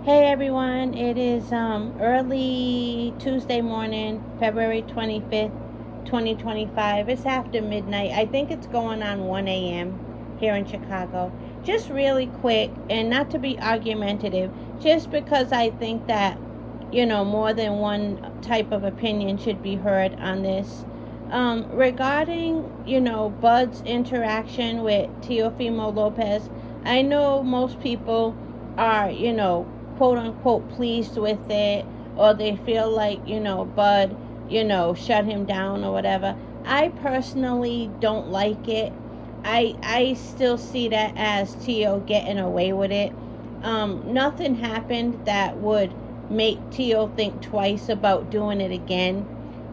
Hey everyone, it is early Tuesday morning, February 25th, 2025. It's after midnight. I think it's going on 1 a.m. here in Chicago. Just really quick, and not to be argumentative, just because I think that, more than one type of opinion should be heard on this. Regarding, Bud's interaction with Teofimo Lopez, I know most people are, quote unquote pleased with it, or they feel like, Bud, shut him down or whatever. I personally don't like it. I still see that as Tio getting away with it. Nothing happened that would make Tio think twice about doing it again,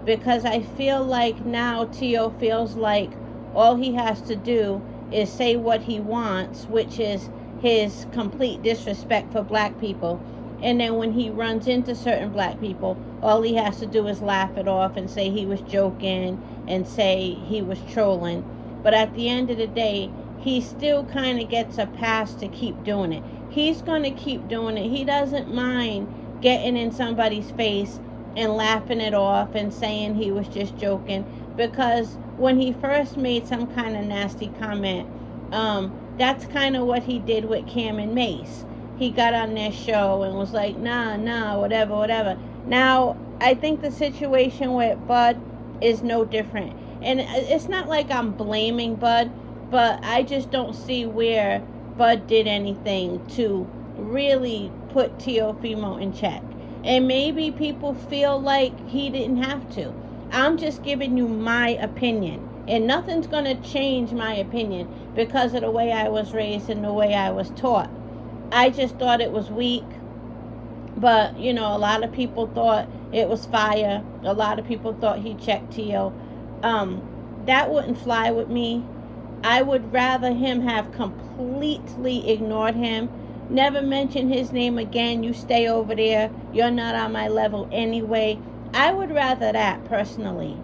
because I feel like now Tio feels like all he has to do is say what he wants, which is his complete disrespect for black people. And then when he runs into certain black people, all he has to do is laugh it off and say he was joking and say he was trolling. But at the end of the day, he still kind of gets a pass to keep doing it. He's going to keep doing it. He doesn't mind getting in somebody's face and laughing it off and saying he was just joking, because when he first made some kind of nasty comment, that's kind of what he did with Cam and Mace. He got on their show and was like, nah, whatever. Now, I think the situation with Bud is no different. And it's not like I'm blaming Bud, but I just don't see where Bud did anything to really put Teofimo in check. And maybe people feel like he didn't have to. I'm just giving you my opinion. And nothing's going to change my opinion because of the way I was raised and the way I was taught. I just thought it was weak. But, a lot of people thought it was fire. A lot of people thought he checked Tio. That wouldn't fly with me. I would rather him have completely ignored him. Never mention his name again. You stay over there. You're not on my level anyway. I would rather that personally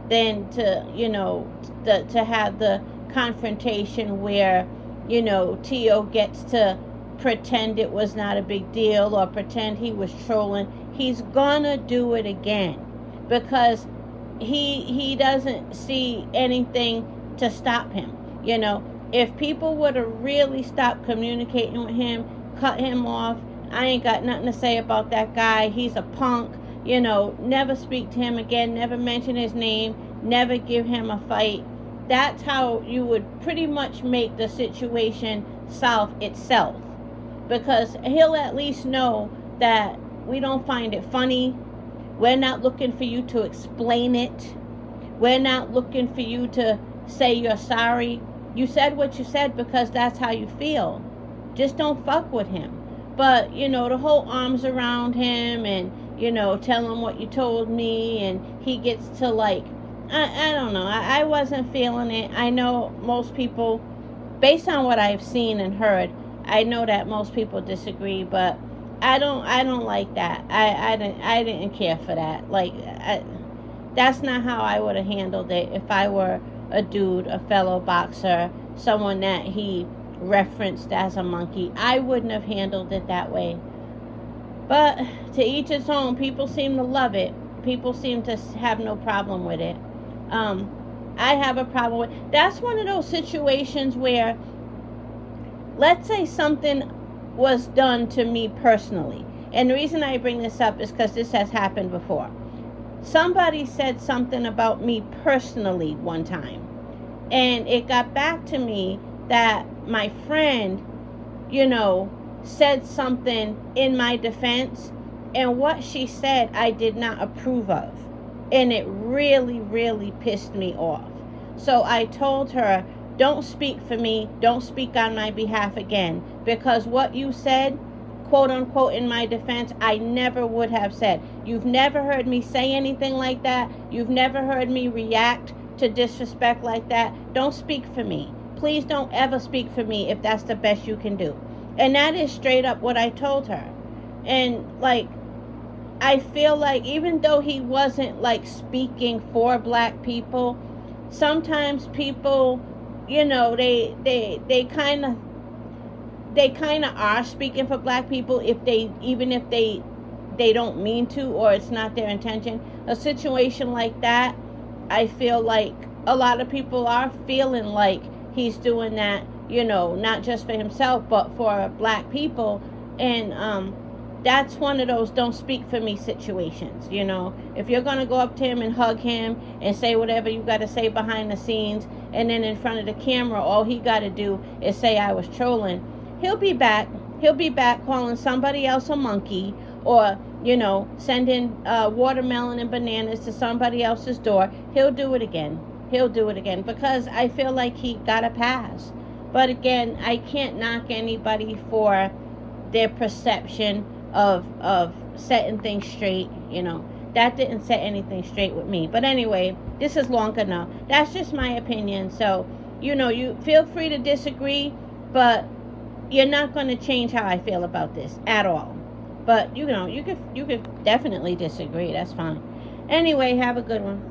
than to have the confrontation where, Tio gets to pretend it was not a big deal or pretend he was trolling. He's gonna do it again because he doesn't see anything to stop him. If people would have really stopped communicating with him, cut him off, I ain't got nothing to say about that guy. He's a punk. Never speak to him again, never mention his name, never give him a fight. That's how you would pretty much make the situation solve itself. Because he'll at least know that we don't find it funny. We're not looking for you to explain it. We're not looking for you to say you're sorry. You said what you said because that's how you feel. Just don't fuck with him. But, the whole arms around him and, tell him what you told me, and he gets to I don't know. I wasn't feeling it. I know most people, based on what I've seen and heard, I know that most people disagree, but I don't like that. I didn't care for that. That's not how I would have handled it if I were a dude, a fellow boxer, someone that he referenced as a monkey. I wouldn't have handled it that way. But to each its own. People seem to love it. People seem to have no problem with it. I have a problem with. That's one of those situations where, let's say something was done to me personally. And the reason I bring this up is because this has happened before. Somebody said something about me personally one time. And it got back to me that my friend, said something in my defense. And what she said, I did not approve of. And it really, really pissed me off. So I told her, don't speak for me. Don't speak on my behalf again. Because what you said, quote unquote, in my defense, I never would have said. You've never heard me say anything like that. You've never heard me react to disrespect like that. Don't speak for me. Please don't ever speak for me if that's the best you can do. And that is straight up what I told her. And I feel like even though he wasn't speaking for black people, sometimes people, they kind of they kind of are speaking for black people, if they, even if they don't mean to, or it's not their intention. A situation like that, I feel like a lot of people are feeling like he's doing that, not just for himself, but for black people. And that's one of those don't speak for me situations. If you're going to go up to him and hug him and say whatever you got to say behind the scenes, and then in front of the camera, all he got to do is say, I was trolling. He'll be back calling somebody else a monkey, or sending watermelon and bananas to somebody else's door. He'll do it again because I feel like he got a pass. But again, I can't knock anybody for their perception of setting things straight. That didn't set anything straight with me. But anyway, this is long enough. That's just my opinion. So you feel free to disagree, but you're not going to change how I feel about this at all. But you could definitely disagree. That's fine. Anyway, have a good one.